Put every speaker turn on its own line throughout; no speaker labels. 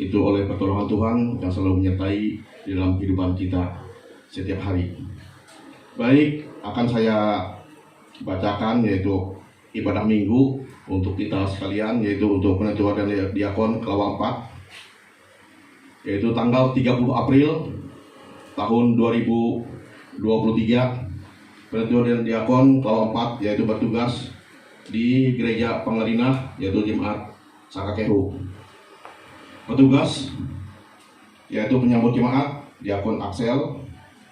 itu oleh pertolongan Tuhan yang selalu menyertai di dalam kehidupan kita setiap hari. Baik, akan saya bacakan yaitu ibadah minggu untuk kita sekalian, yaitu untuk penentuan dan diakon Kelawar 4, yaitu tanggal 30 April tahun 2023. Penentuan dan diakon Kelawar 4 yaitu bertugas di Gereja Panglina yaitu Jemaat Sakakehu. Petugas yaitu penyambut jemaat Diakon Axel,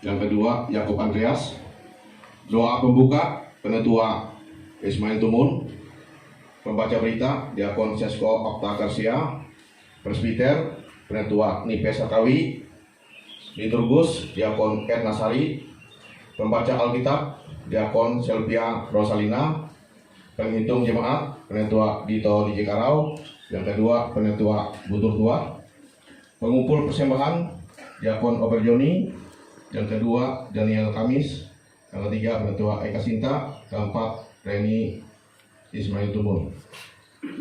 yang kedua Yakub Andreas. Doa pembuka Penetua Ismail Tumun. Pembaca berita Diakon Sesko Okta Garcia. Presbiter Penetua Nipes Sakawi. Liturgus Diakon Ed Nasari. Pembaca Alkitab Diakon Selvia Rosalina. Penghitung jemaat Penetua Dito Dijekarau. Yang kedua Penetua Butur Tua. Pengumpul persembahan Diakon Oberjoni. Yang kedua Daniel Kamis. Yang ketiga Penetua Eka Sinta. Keempat Reni Ismail Tumun.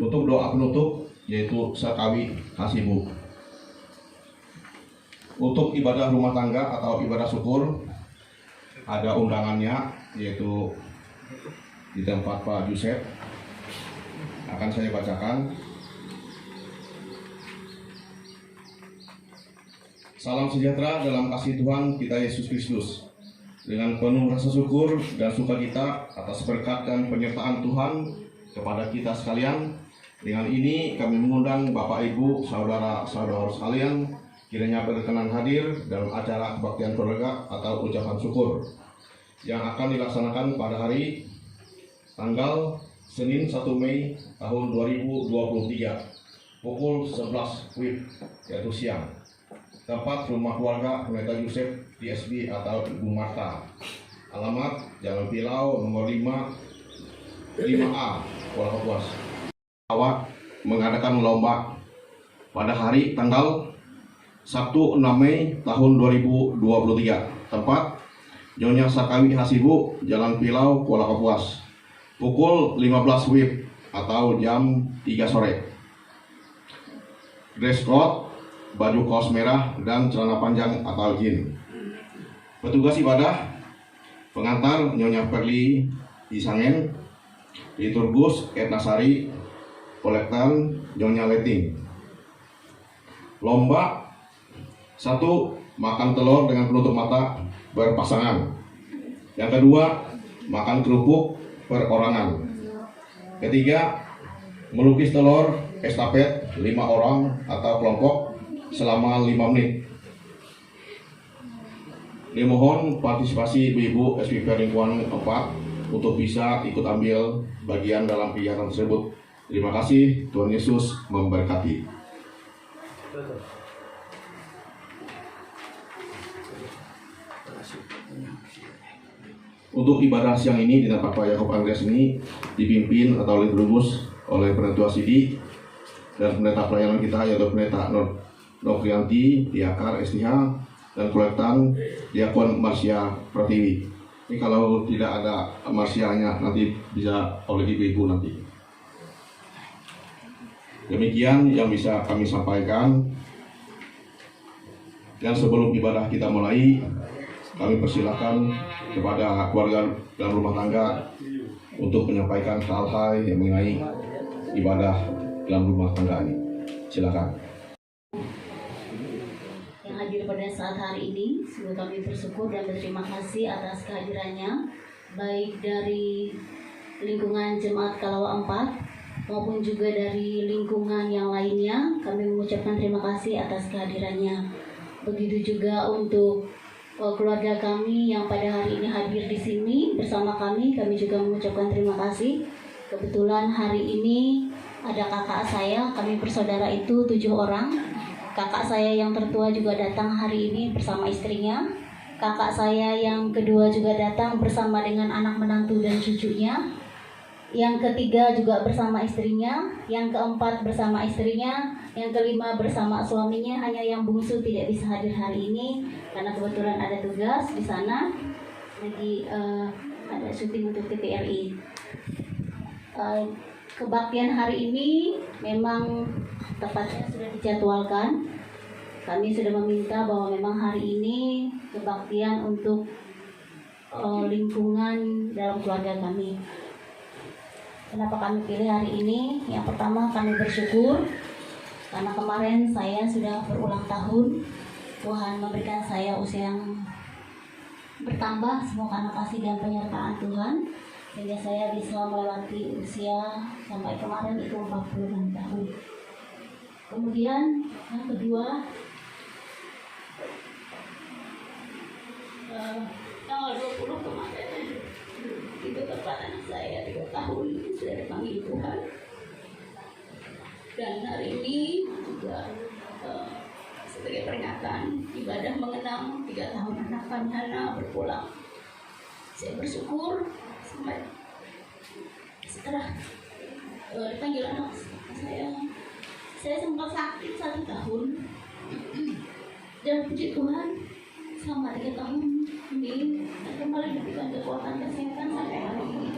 Untuk doa penutup yaitu Sakawi Hasibu. Untuk ibadah rumah tangga atau ibadah syukur ada undangannya yaitu di tempat Pak Yusef. Akan saya bacakan. Salam sejahtera dalam kasih Tuhan kita Yesus Kristus. Dengan penuh rasa syukur dan sukacita atas berkat dan penyertaan Tuhan kepada kita sekalian. Dengan ini kami mengundang Bapak Ibu, saudara-saudara sekalian kiranya berkenan hadir dalam acara kebaktian keluarga atau ucapan syukur yang akan dilaksanakan pada hari tanggal Senin 1 Mei tahun 2023 pukul 11 WIB yaitu siang. Tempat rumah keluarga Pendeta Yusef DSB atau Ibu Marta. Alamat Jalan Pilau nomor 5A Kuala Kapuas. Awak mengadakan lomba pada hari tanggal Sabtu 6 Mei tahun 2023. Tempat Nyonya Sakawi Hasibu, Jalan Pilau Kuala Kapuas. Pukul 15 WIB atau jam 3 sore. Dress code, baju kaos merah dan celana panjang atau jin. Petugas ibadah, pengantar Nyonya Perli Isangen, liturgus Ed Nasari, kolektan Nyonya Leting. Lomba 1. Makan telur dengan penutup mata berpasangan. Yang kedua, makan kerupuk perorangan. Ketiga, melukis telur estafet 5 orang atau kelompok selama 5 menit. Dimohon partisipasi ibu-ibu SPP Lingkungan 4 untuk bisa ikut ambil bagian dalam kegiatan tersebut. Terima kasih, Tuhan Yesus memberkati. Untuk ibadah siang ini di tempat Pak Yakub Andreas ini dipimpin atau liturgus oleh Penetua Sidi dan pendeta pelayanan kita yaitu Pendeta Nofrianti Diakar STH dan kolektan Diakon Marsya Pratiwi. Ini kalau tidak ada Marsyanya nanti bisa oleh ibu-ibu nanti. Demikian yang bisa kami sampaikan. Dan sebelum ibadah kita mulai, kami persilahkan kepada keluarga dalam rumah tangga untuk menyampaikan hal-hal yang mengenai ibadah dalam rumah tangga ini. Silakan.
Yang hadir pada saat hari ini, sungguh kami bersyukur dan berterima kasih atas kehadirannya, baik dari lingkungan Jemaat Kalawa 4 maupun juga dari lingkungan yang lainnya. Kami mengucapkan terima kasih atas kehadirannya. Begitu juga untuk keluarga kami yang pada hari ini hadir di sini bersama kami juga mengucapkan terima kasih. Kebetulan hari ini ada kakak saya, kami bersaudara itu 7 orang. Kakak saya yang tertua juga datang hari ini bersama istrinya. Kakak saya yang kedua juga datang bersama dengan anak menantu dan cucunya. Yang ketiga juga bersama istrinya, yang keempat bersama istrinya, yang kelima bersama suaminya. Hanya yang bungsu tidak bisa hadir hari ini karena kebetulan ada tugas di sana, lagi ada syuting untuk TVRI. kebaktian hari ini memang tepatnya sudah dijadwalkan. Kami sudah meminta bahwa memang hari ini kebaktian untuk lingkungan dalam keluarga kami. Kenapa kami pilih hari ini? Yang pertama, kami bersyukur karena kemarin saya sudah berulang tahun. Tuhan memberikan saya usia yang bertambah semua karena kasih dan penyertaan Tuhan, sehingga saya bisa melewati usia sampai kemarin itu 46 tahun. Kemudian yang kedua, tanggal 20 kemarin itu tepat anak saya 3 tahun sudah dipanggil Tuhan. Dan hari ini juga sebagai peringatan ibadah mengenang 3 tahun anak kami Hana berpulang. Saya bersyukur sampai setelah dipanggil anak saya sempat sakit 1 tahun, dan puji Tuhan selama 3 tahun ini saya kembali diberikan kekuatan kesehatan sampai hari ini.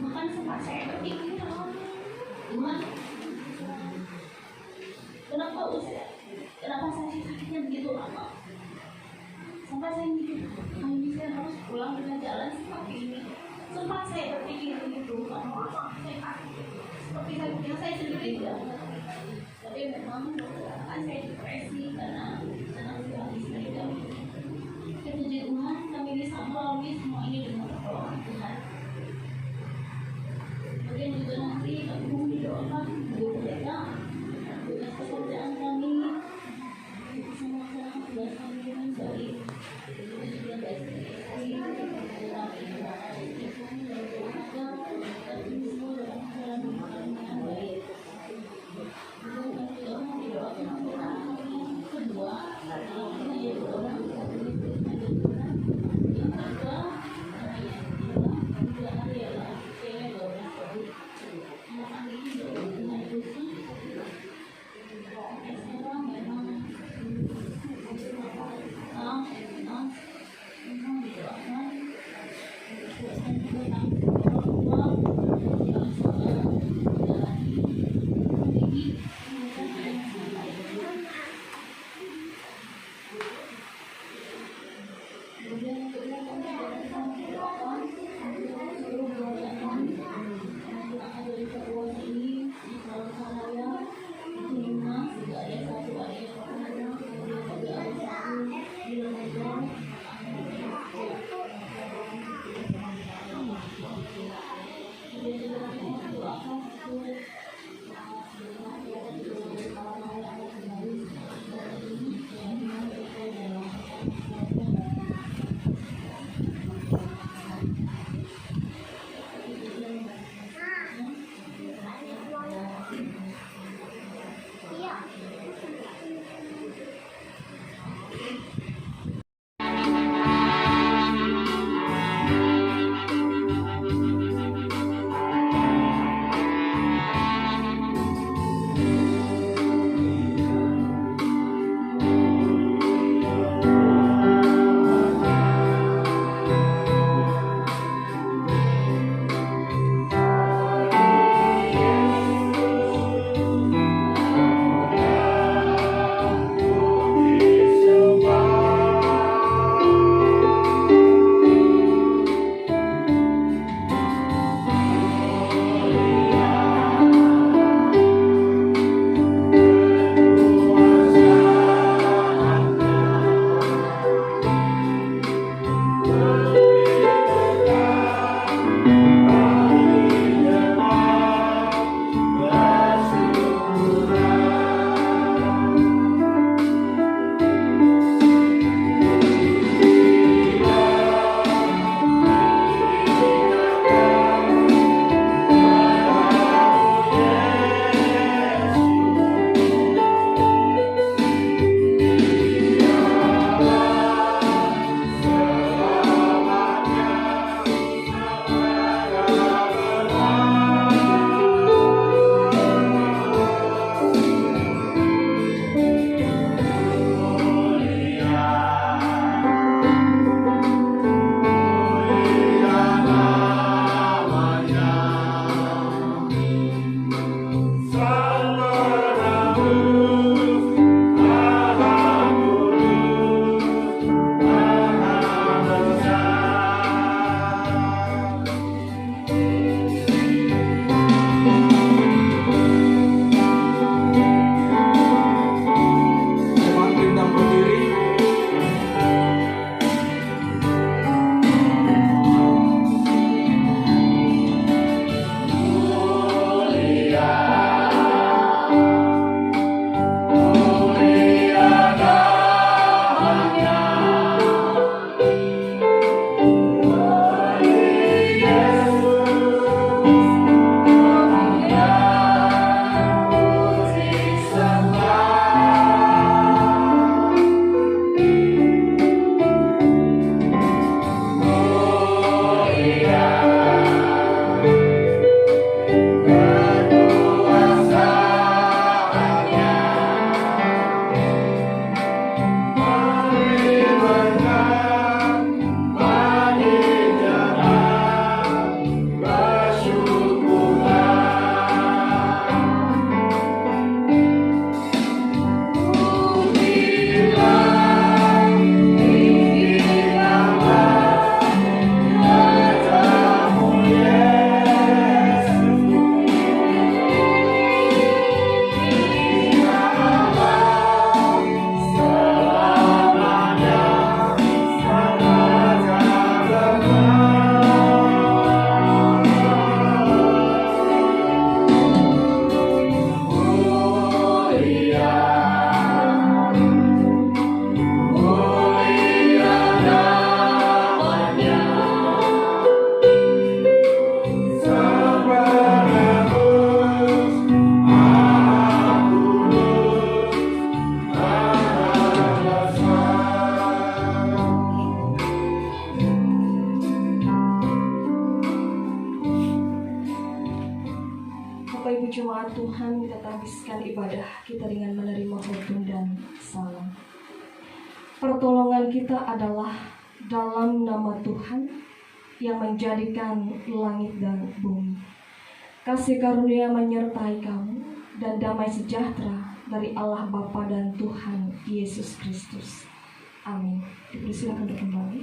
Bahkan sempat saya berpikir, Tuhan, kenapa saya sakitnya begitu lama? Sampai saya mikir, ini saya harus pulang dengan jalan seperti ini. Sempat saya berpikir begitu, karena saya sakit seperti sakitnya saya sendiri juga. Tapi memang saya depresi karena sekali istri kami. Puji Tuhan, kami bisa melalui semua ini dengan pertolongan Tuhan. Kemudian juga nanti kami mohon didoakan untuk mereka tugas pekerjaan kami bisa melaksanakan tugas kami dengan baik. Juga baik
ibadah kita dengan menerima khotbah dan salam. Pertolongan kita adalah dalam nama Tuhan yang menjadikan langit dan bumi. Kasih karunia menyertai kamu dan damai sejahtera dari Allah Bapa dan Tuhan Yesus Kristus. Amin. Dipersilakan untuk kembali.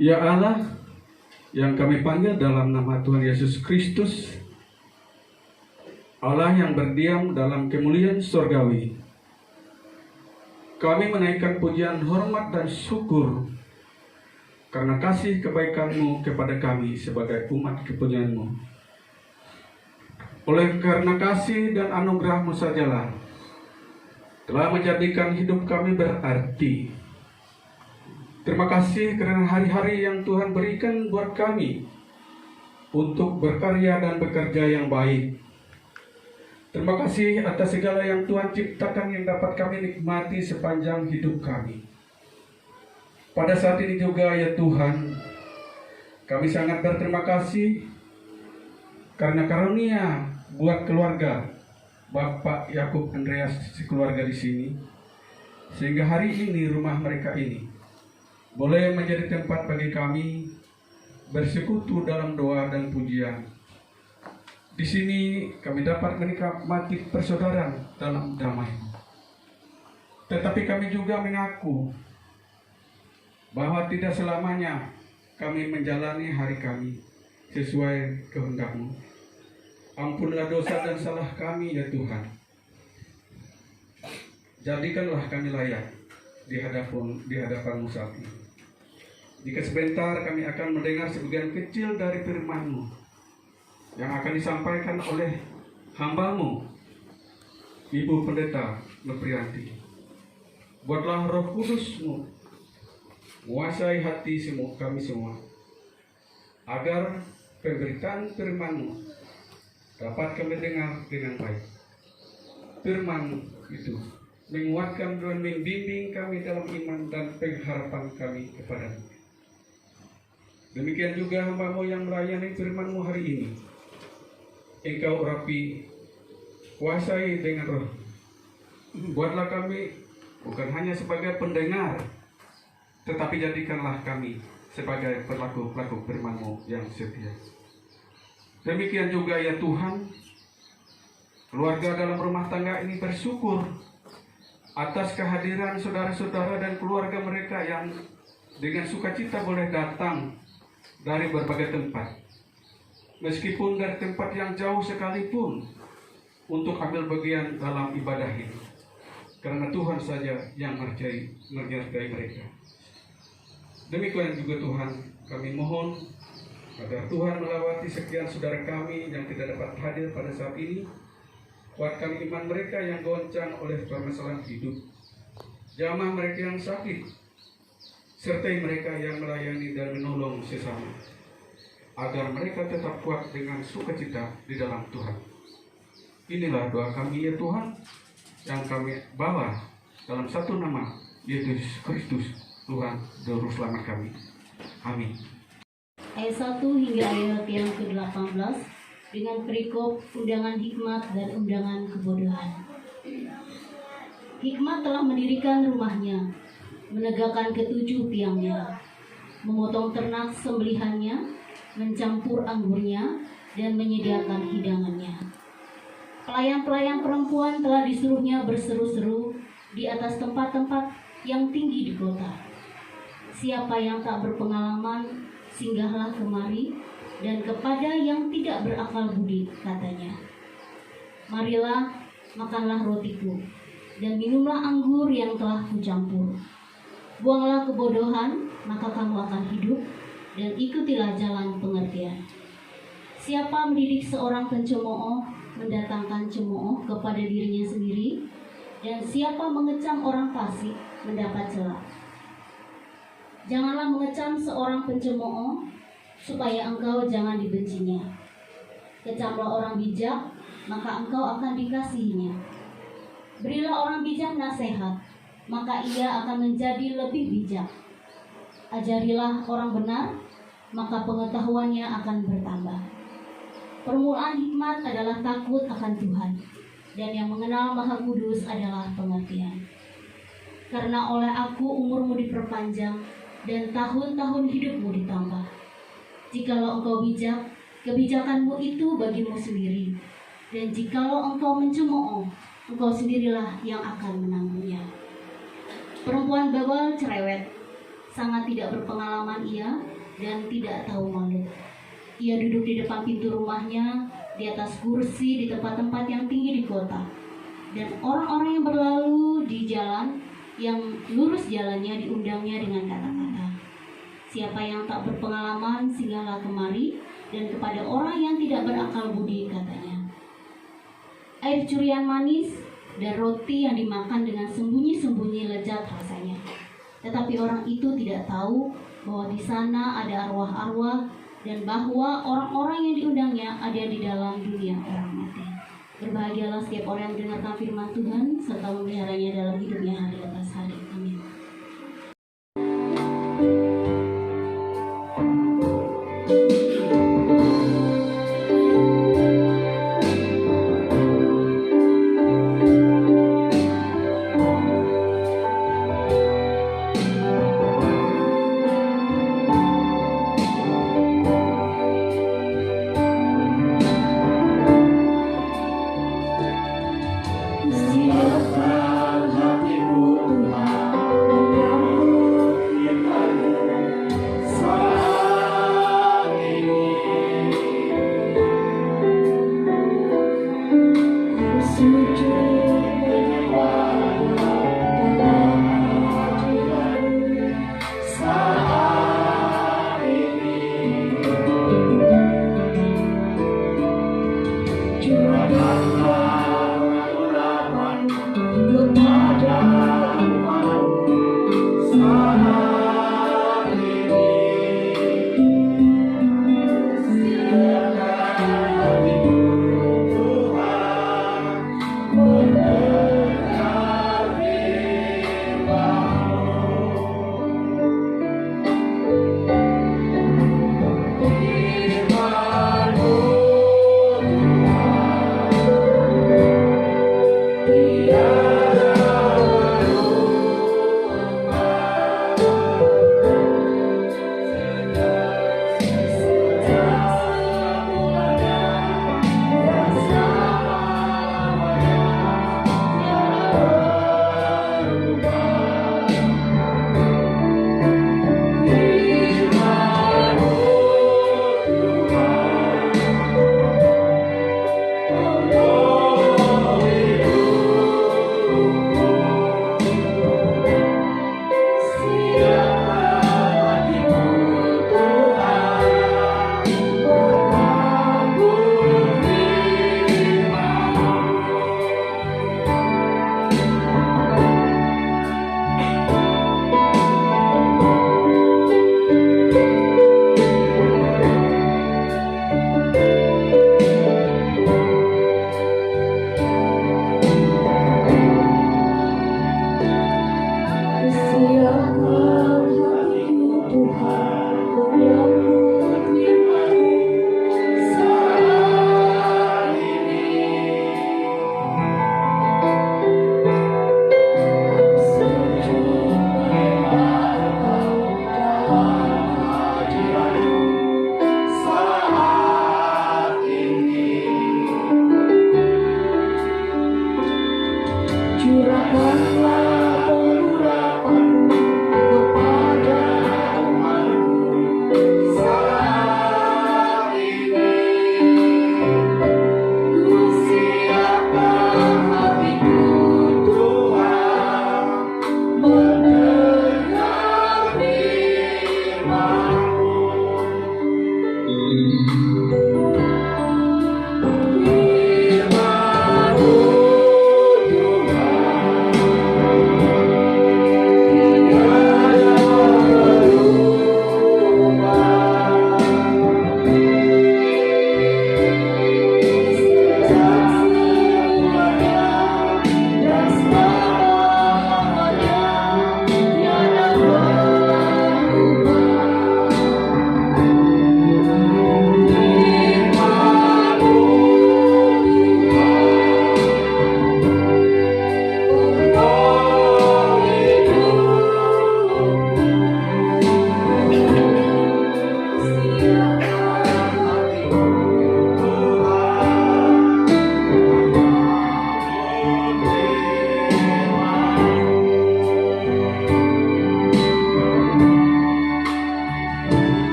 Ya Allah, yang kami panggil dalam nama Tuhan Yesus Kristus, Allah yang berdiam dalam kemuliaan surgawi, kami menaikkan pujian, hormat, dan syukur karena kasih kebaikan-Mu kepada kami sebagai umat kepunyaan-Mu. Oleh karena kasih dan anugerah-Mu sajalah telah menjadikan hidup kami berarti. Terima kasih karena hari-hari yang Tuhan berikan buat kami untuk berkarya dan bekerja yang baik. Terima kasih atas segala yang Tuhan ciptakan yang dapat kami nikmati sepanjang hidup kami. Pada saat ini juga ya Tuhan, kami sangat berterima kasih karena karunia buat keluarga Bapak Yakub Andreas sekeluarga di sini, sehingga hari ini rumah mereka ini boleh menjadi tempat bagi kami bersekutu dalam doa dan pujian. Di sini kami dapat menikmati persaudaraan dalam damai. Tetapi kami juga mengaku bahwa tidak selamanya kami menjalani hari kami sesuai kehendak-Mu. Ampunlah dosa dan salah kami ya Tuhan. Jadikanlah kami layak di hadapan-Mu saat ini. Jika sebentar kami akan mendengar sebagian kecil dari firman-Mu, yang akan disampaikan oleh hamba-Mu, Ibu Pendeta Noprianti. Buatlah Roh Kudus-Mu menguasai hati kami semua, agar pemberitaan firman-Mu dapat kami dengar dengan baik. Firman itu menguatkan dan membimbing kami dalam iman dan pengharapan kami kepada-Mu. Demikian juga hamba-Mu yang melayani firman-Mu hari ini. Engkau urapi, kuasai dengan roh. Buatlah kami bukan hanya sebagai pendengar, tetapi jadikanlah kami sebagai pelaku-pelaku firman-Mu yang setia. Demikian juga ya Tuhan, keluarga dalam rumah tangga ini bersyukur atas kehadiran saudara-saudara dan keluarga mereka yang dengan sukacita boleh datang dari berbagai tempat, meskipun dari tempat yang jauh sekalipun, untuk ambil bagian dalam ibadah ini, karena Tuhan saja yang menyertai mereka. Demikian juga Tuhan, kami mohon agar Tuhan melawati sekian saudara kami yang tidak dapat hadir pada saat ini. Kuatkan iman mereka yang goncang oleh permasalahan hidup, jamah mereka yang sakit, sertai mereka yang melayani dan menolong sesama, agar mereka tetap kuat dengan sukacita di dalam Tuhan. Inilah doa kami ya Tuhan, yang kami bawa dalam satu nama, Yesus Kristus, Tuhan Juru Selamat kami. Amin.
Ayat 1 hingga ayat yang ke-18 dengan perikop undangan hikmat dan undangan kebodohan. Hikmat telah mendirikan rumahnya, menegakkan ketujuh tiangnya, memotong ternak sembelihannya, mencampur anggurnya, dan menyediakan hidangannya. Pelayan-pelayan perempuan telah disuruhnya berseru-seru di atas tempat-tempat yang tinggi di kota. Siapa yang tak berpengalaman, singgahlah kemari, dan kepada yang tidak berakal budi, katanya, marilah, makanlah rotiku, dan minumlah anggur yang telah kucampur. Buanglah kebodohan, maka kamu akan hidup, dan ikutilah jalan pengertian. Siapa mendidik seorang pencemooh, mendatangkan cemooh kepada dirinya sendiri, dan siapa mengecam orang fasik, mendapat cela. Janganlah mengecam seorang pencemooh, supaya engkau jangan dibencinya. Kecamlah orang bijak, maka engkau akan dikasihinya. Berilah orang bijak nasihat, maka ia akan menjadi lebih bijak. Ajarilah orang benar, maka pengetahuannya akan bertambah. Permulaan hikmat adalah takut akan Tuhan, dan yang mengenal Maha Kudus adalah pengertian. Karena oleh aku umurmu diperpanjang, dan tahun-tahun hidupmu ditambah. Jikalau engkau bijak, kebijakanmu itu bagimu sendiri. Dan jikalau engkau mencemooh, engkau sendirilah yang akan menanggungnya. Perempuan Babel cerewet, sangat tidak berpengalaman ia, dan tidak tahu malu. Ia duduk di depan pintu rumahnya, di atas kursi di tempat-tempat yang tinggi di kota. Dan orang-orang yang berlalu di jalan, yang lurus jalannya diundangnya dengan kata-kata, siapa yang tak berpengalaman, singgahlah kemari, dan kepada orang yang tidak berakal budi, katanya. Air curian manis dan roti yang dimakan dengan sembunyi-sembunyi lezat rasanya. Tetapi orang itu tidak tahu bahwa di sana ada arwah-arwah, dan bahwa orang-orang yang diundangnya ada di dalam dunia orang mati. Berbahagialah setiap orang yang mendengarkan firman Tuhan, serta memeliharanya dalam hidupnya hari atas hari. Amin.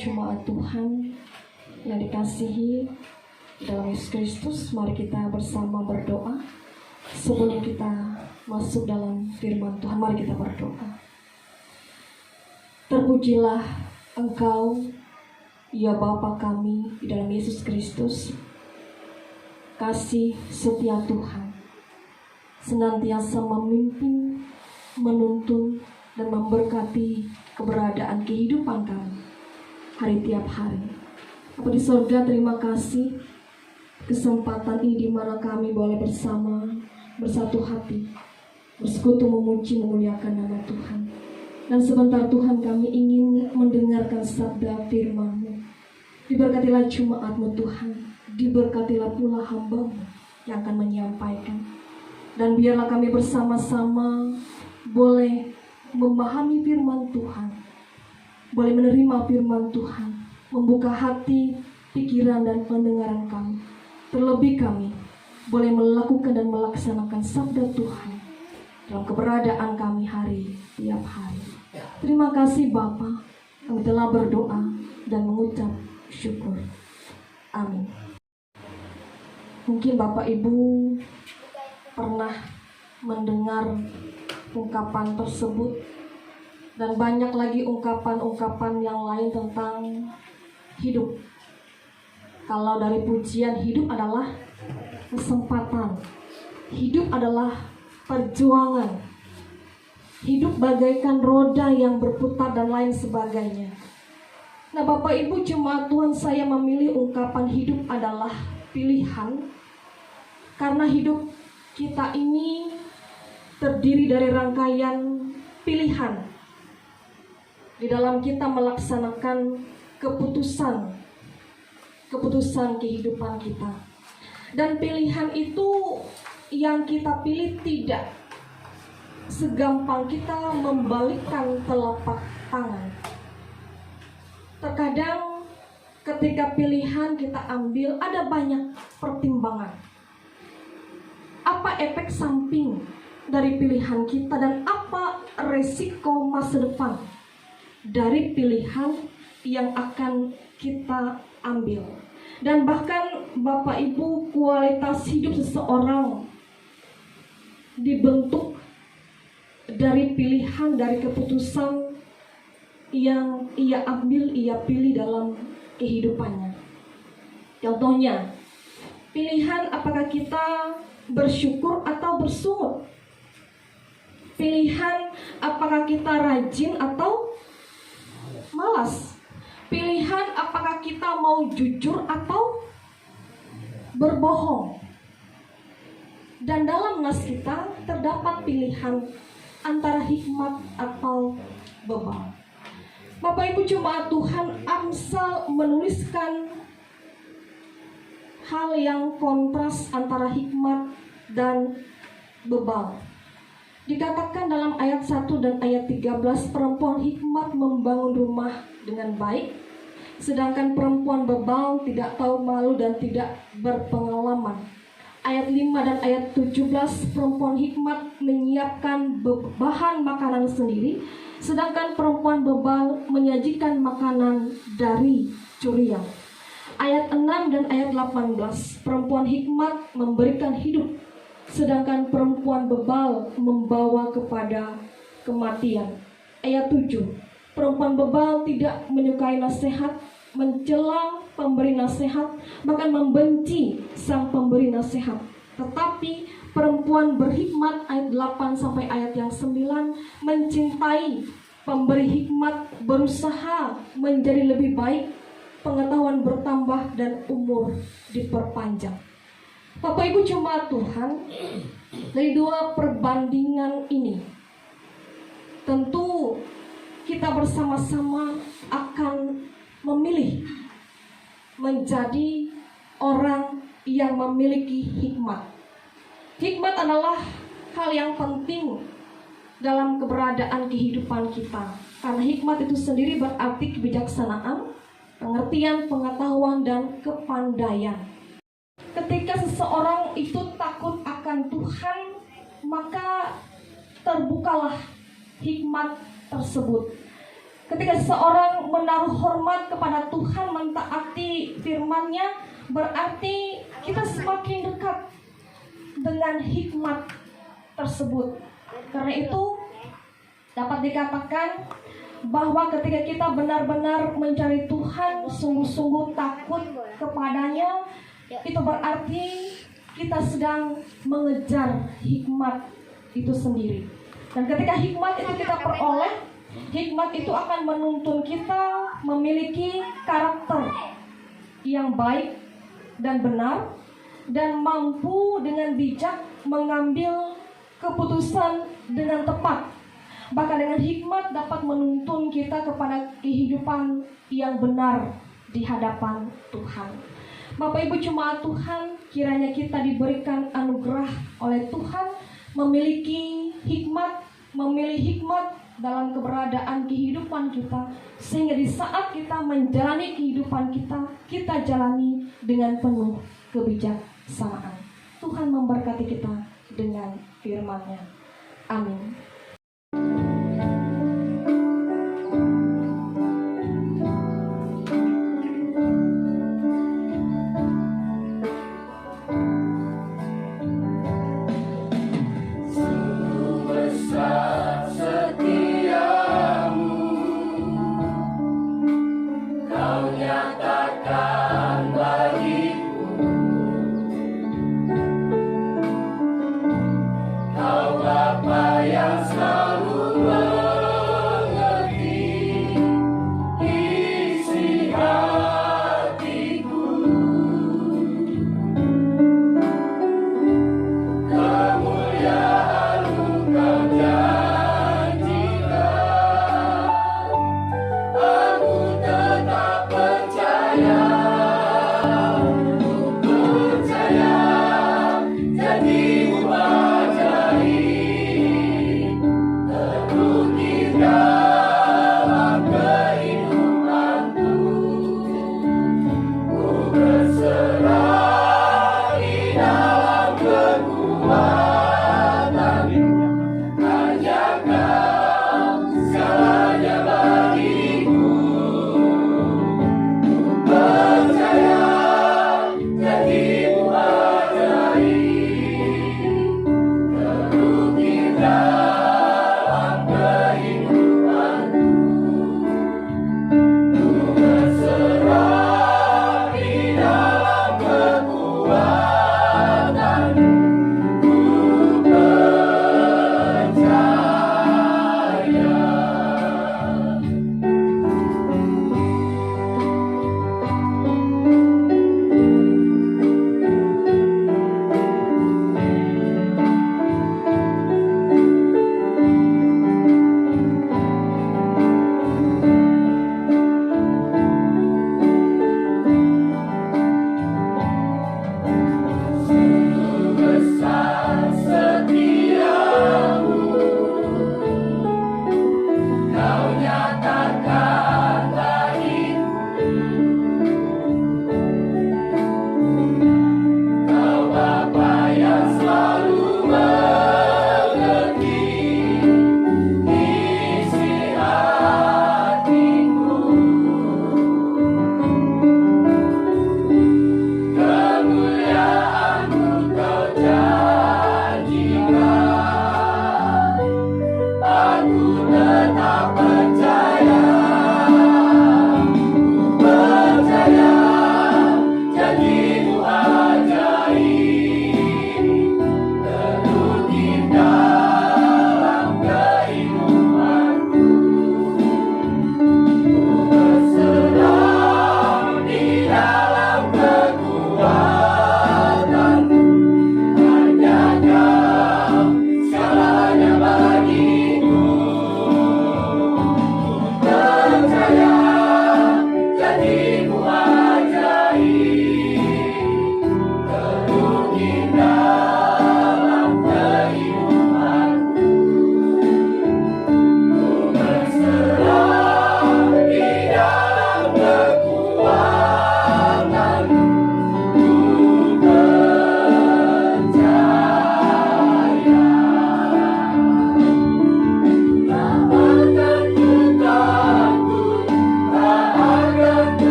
jemaat Tuhan yang dikasihi dalam Yesus Kristus, mari kita bersama berdoa. Sebelum kita masuk dalam firman Tuhan, mari kita berdoa. Terpujilah Engkau, ya Bapa kami di dalam Yesus Kristus. Kasih setia Tuhan senantiasa memimpin, menuntun, dan memberkati keberadaan kehidupan kami hari tiap hari. Bapa di sorga, terima kasih kesempatan ini di mana kami boleh bersama, bersatu hati, bersekutu memuji memuliakan nama Tuhan. Dan sebentar Tuhan, kami ingin mendengarkan sabda firman-Mu. Diberkatilah jemaat-Mu Tuhan, diberkatilah pula hamba-Mu yang akan menyampaikan. Dan biarlah kami bersama-sama boleh memahami firman Tuhan, boleh menerima firman Tuhan, membuka hati, pikiran, dan pendengaran kami. Terlebih kami boleh melakukan dan melaksanakan sabda Tuhan dalam keberadaan kami hari tiap hari. Terima kasih Bapa, kami telah berdoa dan mengucap syukur. Amin. Mungkin Bapak Ibu pernah mendengar ungkapan tersebut, dan banyak lagi ungkapan-ungkapan yang lain tentang hidup. Kalau dari pujian, hidup adalah kesempatan, hidup adalah perjuangan, hidup bagaikan roda yang berputar dan lain sebagainya. Nah, Bapak Ibu jemaat Tuhan, saya memilih ungkapan hidup adalah pilihan, karena hidup kita ini terdiri dari rangkaian pilihan di dalam kita melaksanakan keputusan kehidupan kita. Dan pilihan itu yang kita pilih tidak segampang kita membalikkan telapak tangan. Terkadang ketika pilihan kita ambil ada banyak pertimbangan. Apa efek samping dari pilihan kita dan apa resiko masa depan dari pilihan yang akan kita ambil. Dan bahkan Bapak Ibu, kualitas hidup seseorang dibentuk dari pilihan, dari keputusan yang ia ambil, ia pilih dalam kehidupannya. Contohnya, pilihan apakah kita bersyukur atau bersungut. Pilihan apakah kita rajin atau malas. Pilihan apakah kita mau jujur atau berbohong. Dan dalam nas kita terdapat pilihan antara hikmat atau bebal. Bapak Ibu jemaat Tuhan, Amsal menuliskan hal yang kontras antara hikmat dan bebal. Dikatakan dalam ayat 1 dan ayat 13, perempuan hikmat membangun rumah dengan baik, sedangkan perempuan bebal tidak tahu malu dan tidak berpengalaman. Ayat 5 dan ayat 17, perempuan hikmat menyiapkan bahan makanan sendiri, sedangkan perempuan bebal menyajikan makanan dari curian. Ayat 6 dan ayat 18, perempuan hikmat memberikan hidup, sedangkan perempuan bebal membawa kepada kematian. Ayat 7, perempuan bebal tidak menyukai nasihat, mencela pemberi nasihat, bahkan membenci sang pemberi nasihat. Tetapi perempuan berhikmat, ayat 8 sampai ayat yang 9, mencintai pemberi hikmat, berusaha menjadi lebih baik, pengetahuan bertambah dan umur diperpanjang. Bapak Ibu jemaat Tuhan, dari dua perbandingan ini tentu kita bersama-sama akan memilih menjadi orang yang memiliki hikmat. Hikmat adalah hal yang penting dalam keberadaan kehidupan kita, karena hikmat itu sendiri berarti kebijaksanaan, pengertian, pengetahuan, dan kepandaian. Ketika seseorang itu takut akan Tuhan, maka terbukalah hikmat tersebut. Ketika seseorang menaruh hormat kepada Tuhan, mentaati firman-Nya, berarti kita semakin dekat dengan hikmat tersebut. Karena itu dapat dikatakan bahwa ketika kita benar-benar mencari Tuhan, sungguh-sungguh takut kepadanya, itu berarti kita sedang mengejar hikmat itu sendiri. Dan ketika hikmat itu kita peroleh, hikmat itu akan menuntun kita memiliki karakter yang baik dan benar, dan mampu dengan bijak mengambil keputusan dengan tepat. Bahkan dengan hikmat dapat menuntun kita kepada kehidupan yang benar di hadapan Tuhan. Bapak Ibu jemaat Tuhan, kiranya kita diberikan anugerah oleh Tuhan memiliki hikmat, memilih hikmat dalam keberadaan kehidupan kita, sehingga di saat kita menjalani kehidupan kita, kita jalani dengan penuh kebijaksanaan. Tuhan memberkati kita dengan firman-Nya. Amin.
Besar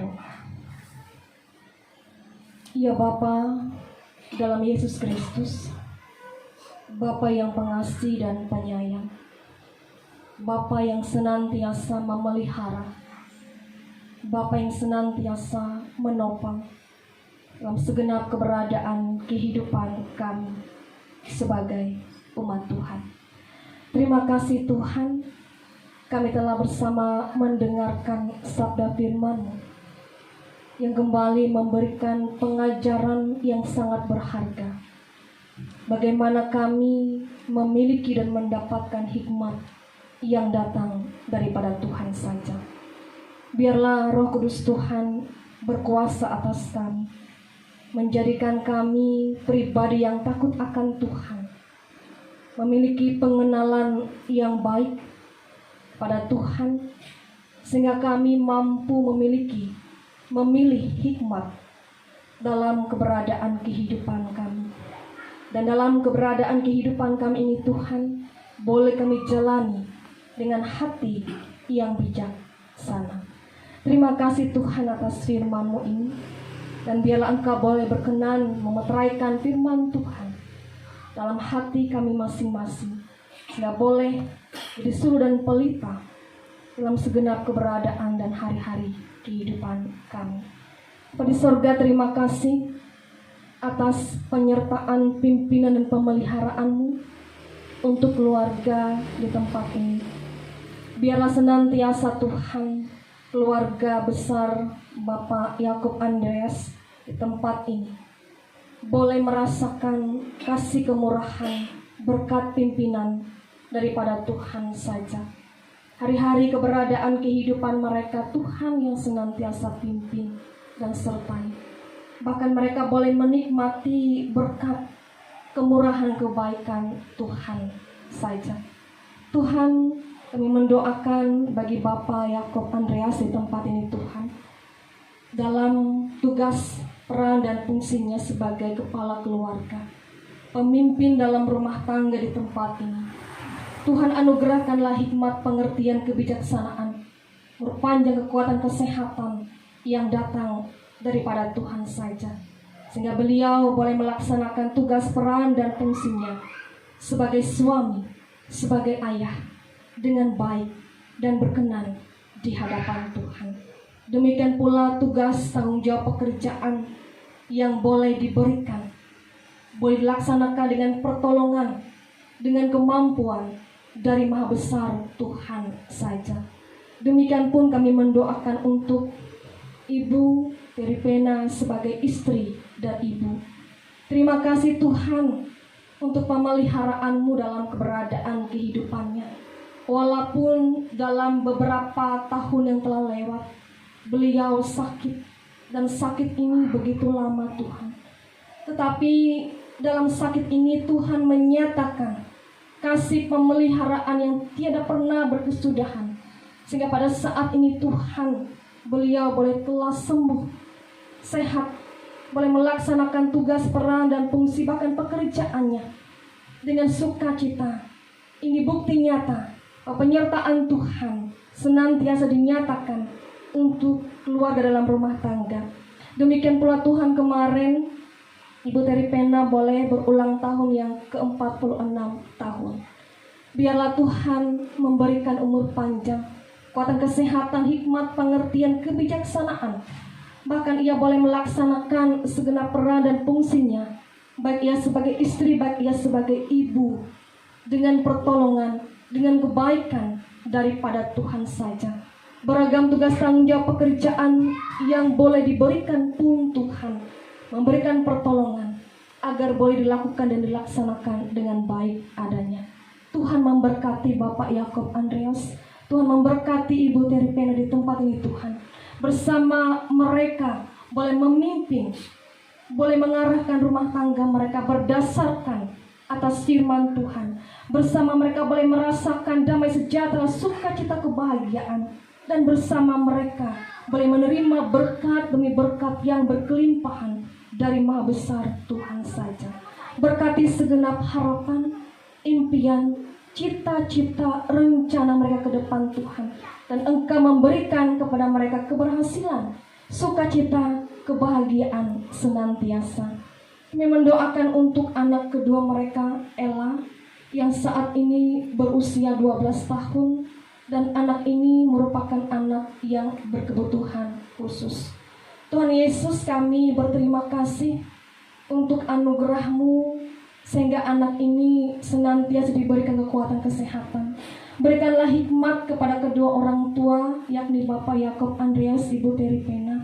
berdoa. Ya Bapa, dalam Yesus Kristus, Bapa yang pengasih dan penyayang, Bapa yang senantiasa memelihara, Bapa yang senantiasa menopang dalam segenap keberadaan kehidupan kami sebagai umat Tuhan. Terima kasih Tuhan, kami telah bersama mendengarkan sabda firman-Mu yang kembali memberikan pengajaran yang sangat berharga. Bagaimana kami memiliki dan mendapatkan hikmat yang datang daripada Tuhan saja. Biarlah Roh Kudus Tuhan berkuasa atas kami, menjadikan kami pribadi yang takut akan Tuhan, memiliki pengenalan yang baik pada Tuhan, sehingga kami mampu memilih hikmat dalam keberadaan kehidupan kami. Dan dalam keberadaan kehidupan kami ini Tuhan, boleh kami jalani dengan hati yang bijaksana. Terima kasih Tuhan atas firman-Mu ini. Dan biarlah Engkau boleh berkenan memeteraikan firman Tuhan dalam hati kami masing-masing, sehingga boleh jadi suluh dan pelita dalam segenap keberadaan dan hari-hari kehidupan kami. Bapa di sorga, terima kasih atas penyertaan pimpinan dan pemeliharaan-Mu untuk keluarga di tempat ini. Biarlah senantiasa Tuhan, keluarga besar Bapak Yakub Andreas di tempat ini boleh merasakan kasih kemurahan berkat pimpinan daripada Tuhan saja. Hari-hari keberadaan kehidupan mereka Tuhan yang senantiasa pimpin dan sertai. Bahkan mereka boleh menikmati berkat kemurahan kebaikan Tuhan saja. Tuhan, kami mendoakan bagi Bapak Yakub Andreas di tempat ini Tuhan, dalam tugas, peran dan fungsinya sebagai kepala keluarga, pemimpin dalam rumah tangga di tempat ini. Tuhan, anugerahkanlah hikmat, pengertian, kebijaksanaan, berpanjang kekuatan kesehatan yang datang daripada Tuhan saja, sehingga beliau boleh melaksanakan tugas, peran dan fungsinya sebagai suami, sebagai ayah dengan baik dan berkenan di hadapan Tuhan. Demikian pula tugas, tanggung jawab pekerjaan yang boleh diberikan, boleh dilaksanakan dengan pertolongan, dengan kemampuan dari Maha Besar Tuhan saja. Demikian pun kami mendoakan untuk Ibu Teripena sebagai istri dan ibu. Terima kasih Tuhan untuk pemeliharaanmu dalam keberadaan kehidupannya. Walaupun dalam beberapa tahun yang telah lewat, beliau sakit, dan sakit ini begitu lama Tuhan. Tetapi dalam sakit ini Tuhan menyatakan kasih pemeliharaan yang tiada pernah berkesudahan, sehingga pada saat ini Tuhan, beliau boleh telah sembuh, sehat, boleh melaksanakan tugas, peran dan fungsi bahkan pekerjaannya dengan sukacita. Ini bukti nyata bahwa penyertaan Tuhan senantiasa dinyatakan untuk keluarga dalam rumah tangga. Demikian pula Tuhan, kemarin Ibu Teripena boleh berulang tahun yang ke-46 tahun. Biarlah Tuhan memberikan umur panjang, kekuatan kesehatan, hikmat, pengertian, kebijaksanaan. Bahkan ia boleh melaksanakan segenap peran dan fungsinya, baik ia sebagai istri, baik ia sebagai ibu, dengan pertolongan, dengan kebaikan daripada Tuhan saja. Beragam tugas, tanggung jawab pekerjaan yang boleh diberikan pun Tuhan memberikan pertolongan agar boleh dilakukan dan dilaksanakan dengan baik adanya. Tuhan memberkati Bapak Yakub Andreas, Tuhan memberkati Ibu Teripena di tempat ini Tuhan. Bersama mereka boleh memimpin, boleh mengarahkan rumah tangga mereka berdasarkan atas firman Tuhan. Bersama mereka boleh merasakan damai sejahtera, sukacita, kebahagiaan. Dan bersama mereka boleh menerima berkat demi berkat yang berkelimpahan dari Maha Besar Tuhan saja. Berkati segenap harapan, impian, cita-cita, rencana mereka ke depan Tuhan. Dan Engkau memberikan kepada mereka keberhasilan, sukacita, kebahagiaan senantiasa. Kami mendoakan untuk anak kedua mereka, Ella, yang saat ini berusia 12 tahun, dan anak ini merupakan anak yang berkebutuhan khusus. Tuhan Yesus, kami berterima kasih untuk anugerah-Mu, sehingga anak ini senantiasa diberikan kekuatan kesehatan. Berikanlah hikmat kepada kedua orang tua, yakni Bapak Yakob Andreas, Ibu Terry Pena.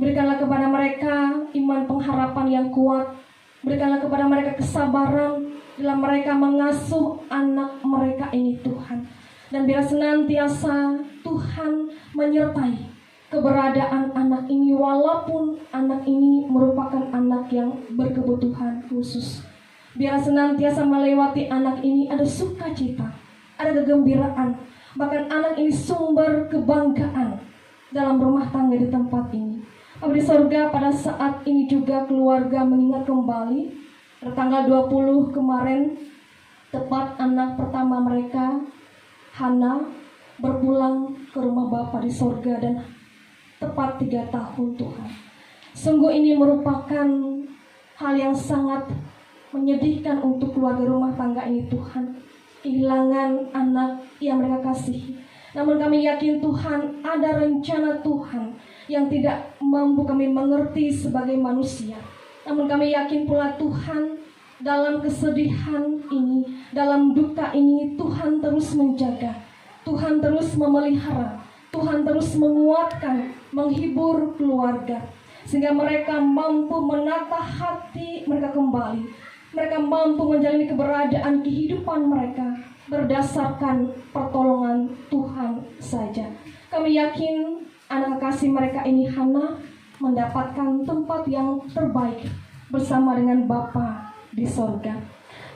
Berikanlah kepada mereka iman pengharapan yang kuat. Berikanlah kepada mereka kesabaran dalam mereka mengasuh anak mereka ini, Tuhan. Dan biar senantiasa Tuhan menyertai keberadaan anak ini, walaupun anak ini merupakan anak yang berkebutuhan khusus. Biar senantiasa melewati anak ini ada sukacita, ada kegembiraan, bahkan anak ini sumber kebanggaan dalam rumah tangga di tempat ini. Bapa di sorga, pada saat ini juga keluarga mengingat kembali tanggal 20 kemarin, tepat anak pertama mereka, Hana, berpulang ke rumah Bapa di sorga dan tepat 3 tahun, Tuhan. Sungguh ini merupakan hal yang sangat menyedihkan untuk keluarga rumah tangga ini, Tuhan. Kehilangan anak yang mereka kasihi. Namun kami yakin Tuhan ada rencana Tuhan yang tidak mampu kami mengerti sebagai manusia. Namun kami yakin pula Tuhan dalam kesedihan ini, dalam duka ini, Tuhan terus menjaga, Tuhan terus memelihara, Tuhan terus menguatkan, menghibur keluarga, sehingga mereka mampu menata hati mereka kembali. Mereka mampu menjalani keberadaan kehidupan mereka berdasarkan pertolongan Tuhan saja. Kami yakin anak kasih mereka ini, Hana, mendapatkan tempat yang terbaik bersama dengan Bapa di sorga.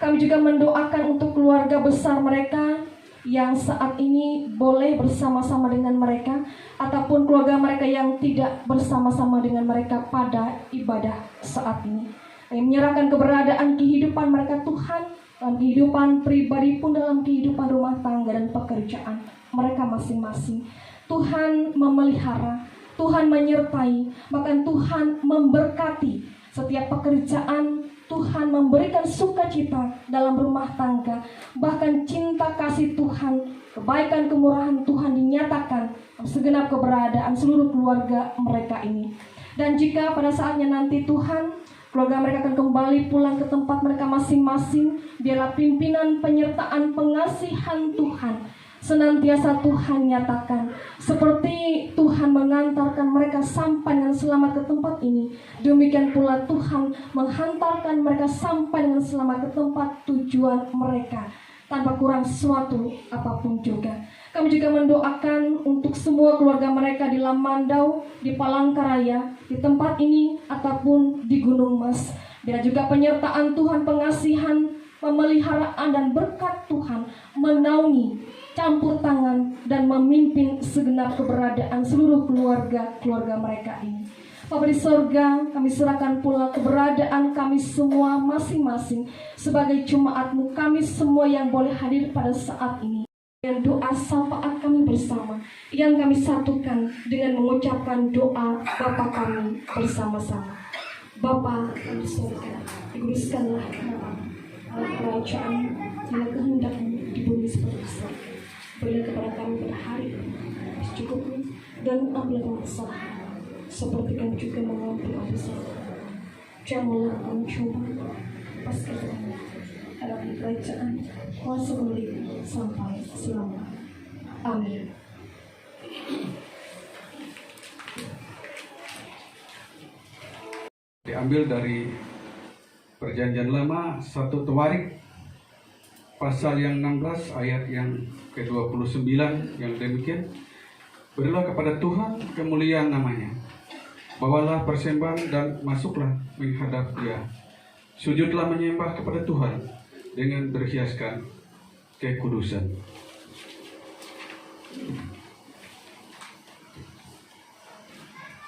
Kami juga mendoakan untuk keluarga besar mereka yang saat ini boleh bersama-sama dengan mereka, ataupun keluarga mereka yang tidak bersama-sama dengan mereka pada ibadah saat ini. Kami menyerahkan keberadaan kehidupan mereka, Tuhan, dalam kehidupan pribadi pun dalam kehidupan rumah tangga dan pekerjaan mereka masing-masing. Tuhan memelihara, Tuhan menyertai, bahkan Tuhan memberkati setiap pekerjaan. Tuhan memberikan sukacita dalam rumah tangga, bahkan cinta kasih Tuhan, kebaikan kemurahan Tuhan dinyatakan segenap keberadaan seluruh keluarga mereka ini. Dan jika pada saatnya nanti Tuhan, keluarga mereka akan kembali pulang ke tempat mereka masing-masing, biarlah pimpinan, penyertaan, pengasihan Tuhan senantiasa Tuhan nyatakan. Seperti Tuhan mengantarkan mereka sampai dengan selamat ke tempat ini, demikian pula Tuhan menghantarkan mereka sampai dengan selamat ke tempat tujuan mereka, tanpa kurang sesuatu apapun juga. Kami juga mendoakan untuk semua keluarga mereka di Lamandau, di Palangkaraya, di tempat ini, ataupun di Gunung Mas. Biar juga penyertaan Tuhan, pengasihan, pemeliharaan, dan berkat Tuhan menaungi, campur tangan, dan memimpin segenap keberadaan seluruh keluarga mereka ini. Bapa di sorga, kami serahkan pula keberadaan kami semua masing-masing sebagai jemaat-Mu, kami semua yang boleh hadir pada saat ini. Dan doa syafaat kami bersama yang kami satukan dengan mengucapkan doa Bapa kami bersama-sama. Bapa di sorga, dikuduskanlah nama-Mu, kerajaan, bila kehendak-Mu di bumi seperti di sorga. Berilah kepada kami pada hari ini secukupnya, dan ampunilah kesalahan seperti kami juga mengampuni orang salah. Janganlah kami coba, pasti kami dalam kerajaan kuasa kemuliaan sampai selama. Amin.
Diambil dari Perjanjian Lama 1 Tawarik pasal yang 16 ayat yang ke-29 yang demikian. Berilah kepada Tuhan kemuliaan namanya, bawalah persembahan dan masuklah menghadap Dia, sujudlah menyembah kepada Tuhan dengan berhiaskan kekudusan.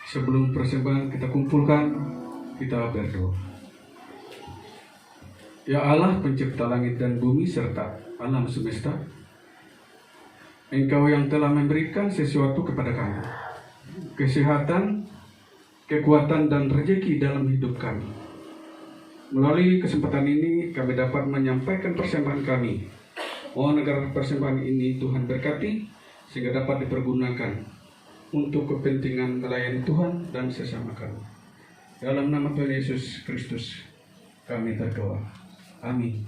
Sebelum persembahan kita kumpulkan, kita berdoa. Ya Allah, pencipta langit dan bumi serta alam semesta, Engkau yang telah memberikan sesuatu kepada kami, kesehatan, kekuatan dan rezeki dalam hidup kami. Melalui kesempatan ini kami dapat menyampaikan persembahan kami. Mohon agar persembahan ini Tuhan berkati sehingga dapat dipergunakan untuk kepentingan melayani Tuhan dan sesama kami. Dalam nama Tuhan Yesus Kristus kami berdoa. Amin.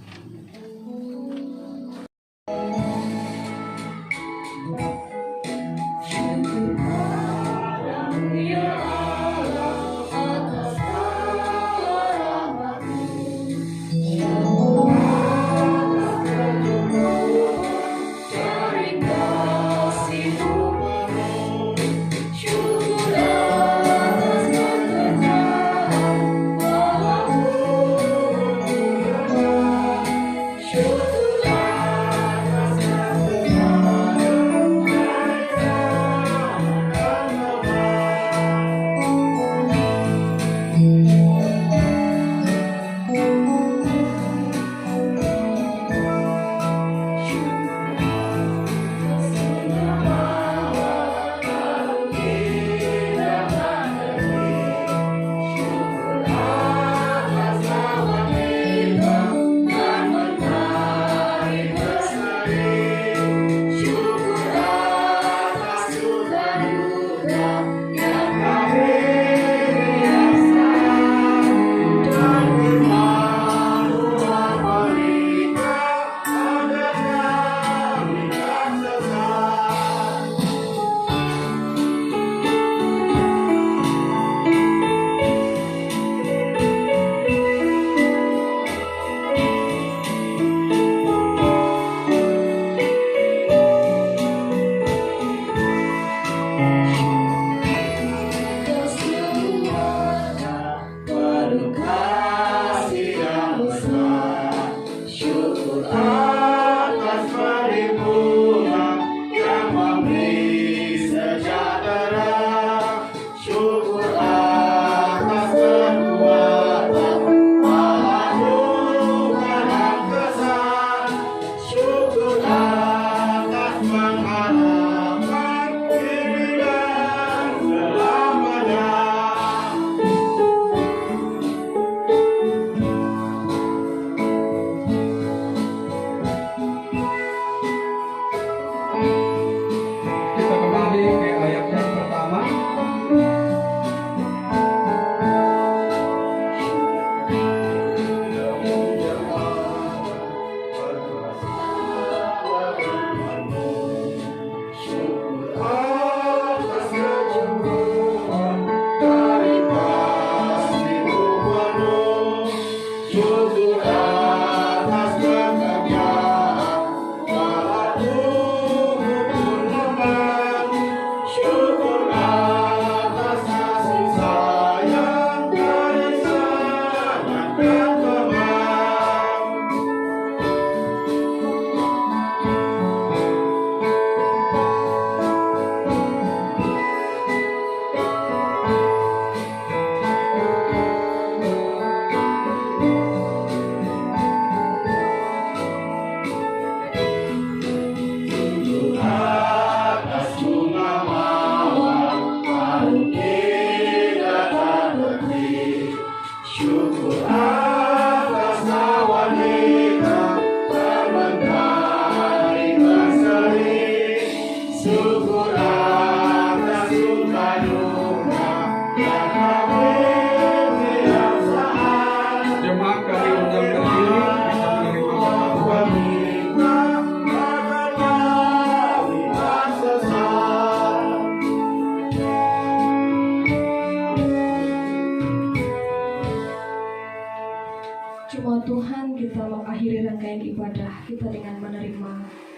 kita dengan menerima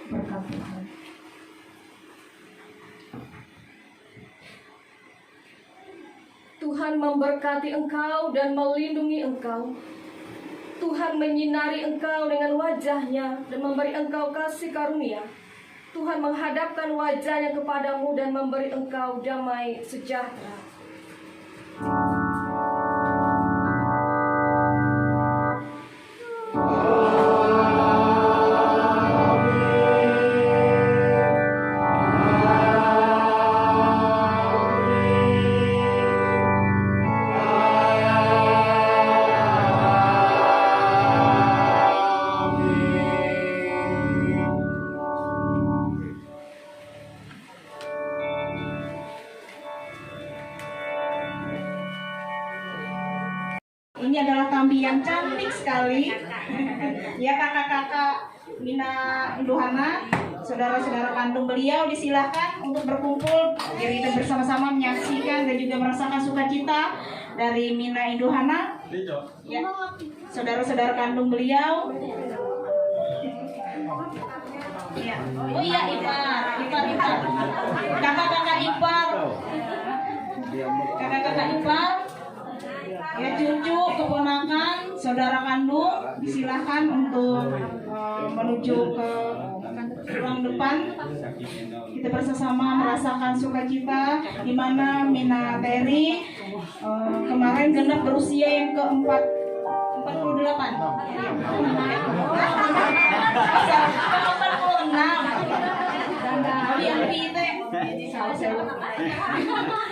berkat Tuhan. Tuhan memberkati engkau dan melindungi engkau. Tuhan menyinari engkau dengan wajah-Nya dan memberi engkau kasih karunia. Tuhan menghadapkan wajah-Nya kepadamu dan memberi engkau damai sejahtera.
Ini adalah Tambi yang cantik sekali. Ya, kakak-kakak Mina Induhana, saudara-saudara kandung beliau disilahkan untuk berkumpul biar kita bersama-sama menyaksikan dan juga merasakan sukacita dari Mina Induhana. Ya, saudara-saudara kandung beliau. Ya. Oh iya, ipar. Kakak-kakak ipar. Kakak-kakak ipar. Ya, cucu, keponakan, saudara kandung disilahkan untuk menuju ke ruang depan. Kita bersama merasakan sukacita di mana Mina Terry kemarin genap berusia yang ke-48.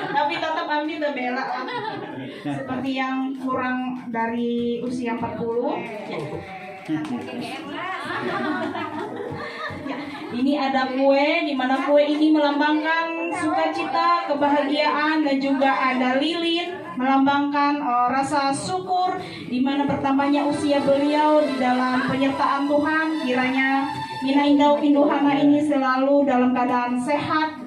Tapi tetap Ambi udah bela seperti yang kurang dari usia 40. Ini ada kue, di mana kue ini melambangkan sukacita, kebahagiaan, dan juga ada lilin melambangkan rasa syukur di mana bertambahnya usia beliau di dalam penyertaan Tuhan. Kiranya Mina Induhana ini selalu dalam keadaan sehat,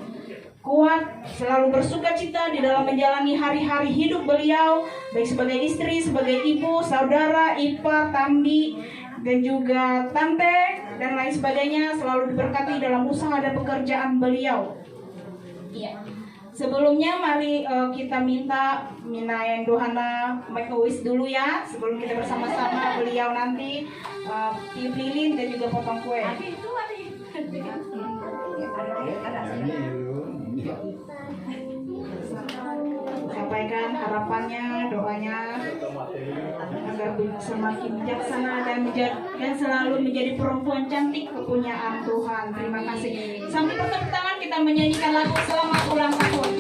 kuat, selalu bersukacita di dalam menjalani hari-hari hidup beliau, baik sebagai istri, sebagai ibu, saudara, ipar, tambi, dan juga tante, dan lain sebagainya, selalu diberkati dalam usaha dan pekerjaan beliau. Iya. Sebelumnya mari kita minta Mina Induhana make a wish dulu ya, sebelum kita bersama-sama beliau nanti tiup lilin dan juga potong kue. Sampaikan harapannya, doanya agar semakin bijaksana dan selalu menjadi perempuan cantik kepunyaan Tuhan. Terima kasih. Sambil bertepuk tangan kita menyanyikan lagu Selamat Ulang Tahun.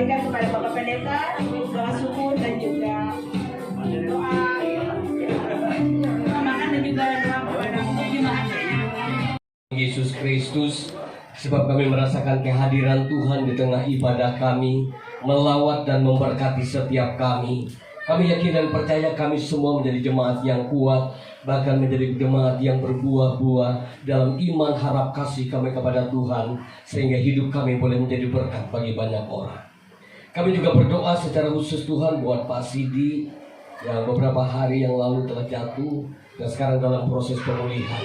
kembalikan kepada Bapak Pendeta, Ibu doa syukur dan juga doa makan dan juga doa kepada jemaat.
Yesus Kristus, sebab kami merasakan kehadiran Tuhan di tengah ibadah kami, melawat dan memberkati setiap kami. Kami yakin dan percaya kami semua menjadi jemaat yang kuat, bahkan menjadi jemaat yang berbuah-buah dalam iman, harap, kasih kami kepada Tuhan, sehingga hidup kami boleh menjadi berkat bagi banyak orang. Kami juga berdoa secara khusus Tuhan buat Pak Sidi yang beberapa hari yang lalu telah jatuh dan sekarang dalam proses pemulihan.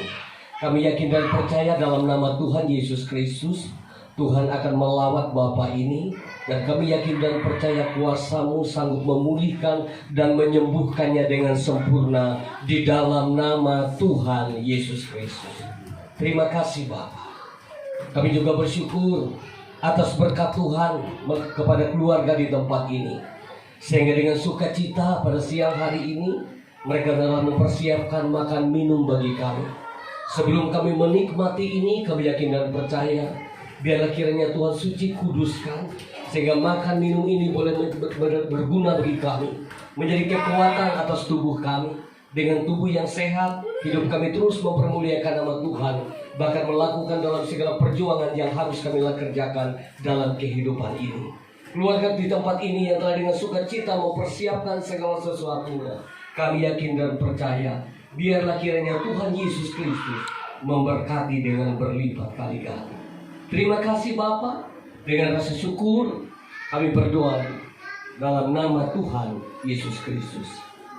Kami yakin dan percaya dalam nama Tuhan Yesus Kristus, Tuhan akan melawat Bapak ini, dan kami yakin dan percaya kuasa-Mu sanggup memulihkan dan menyembuhkannya dengan sempurna di dalam nama Tuhan Yesus Kristus. Terima kasih Bapak. Kami juga bersyukur atas berkat Tuhan kepada keluarga di tempat ini, sehingga dengan sukacita pada siang hari ini mereka dalam mempersiapkan makan minum bagi kami. Sebelum kami menikmati ini, kami yakin dan percaya, biarlah kiranya Tuhan suci kuduskan, sehingga makan minum ini boleh berguna bagi kami, menjadi kekuatan atas tubuh kami. Dengan tubuh yang sehat, hidup kami terus mempermuliakan nama Tuhan, bahkan melakukan dalam segala perjuangan yang harus kami kerjakan dalam kehidupan ini. Keluarga di tempat ini yang telah dengan sukacita mempersiapkan segala sesuatunya, kami yakin dan percaya, biarlah kiranya Tuhan Yesus Kristus memberkati dengan berlipat kali ganda. Terima kasih Bapa. Dengan rasa syukur kami berdoa dalam nama Tuhan Yesus Kristus.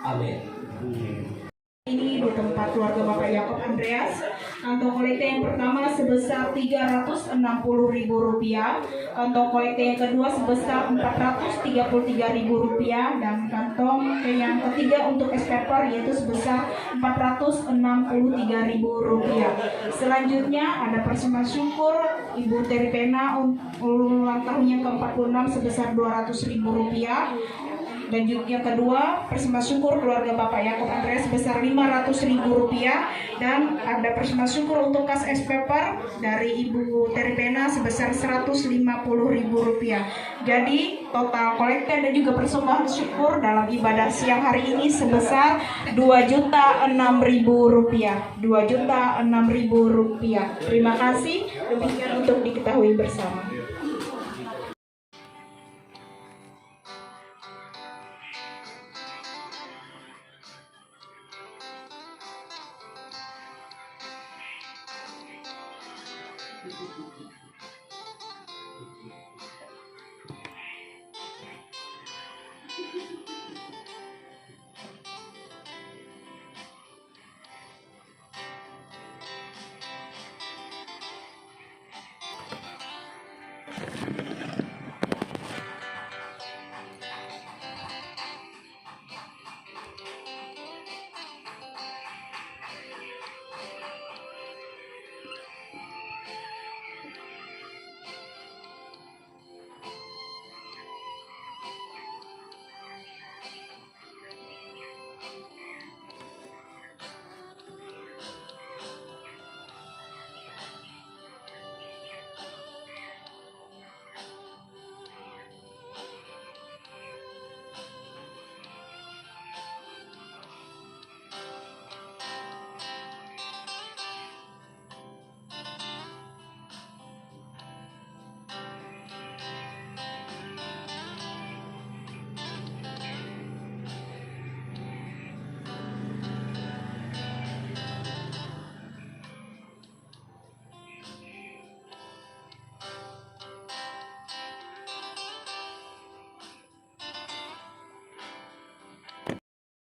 Amin.
Ini di tempat keluarga Bapak Yakob Andreas, kantong kolekte yang pertama sebesar Rp360.000, kantong kolekte yang kedua sebesar Rp433.000, dan kantong yang ketiga untuk SPPR yaitu sebesar Rp463.000. Selanjutnya ada persembahan syukur Ibu Teripena ulang tahunnya ke-46 sebesar Rp200.000. Dan juga yang kedua, persembahan syukur keluarga Bapak Yakob Andreas sebesar Rp500.000, dan ada persembahan syukur untuk kas SPPR dari Ibu Teripena sebesar Rp150.000. Jadi total kolekte dan juga persembahan syukur dalam ibadah siang hari ini sebesar Rp2.006.000. Rp2.006.000. Terima kasih. Demikian untuk diketahui bersama.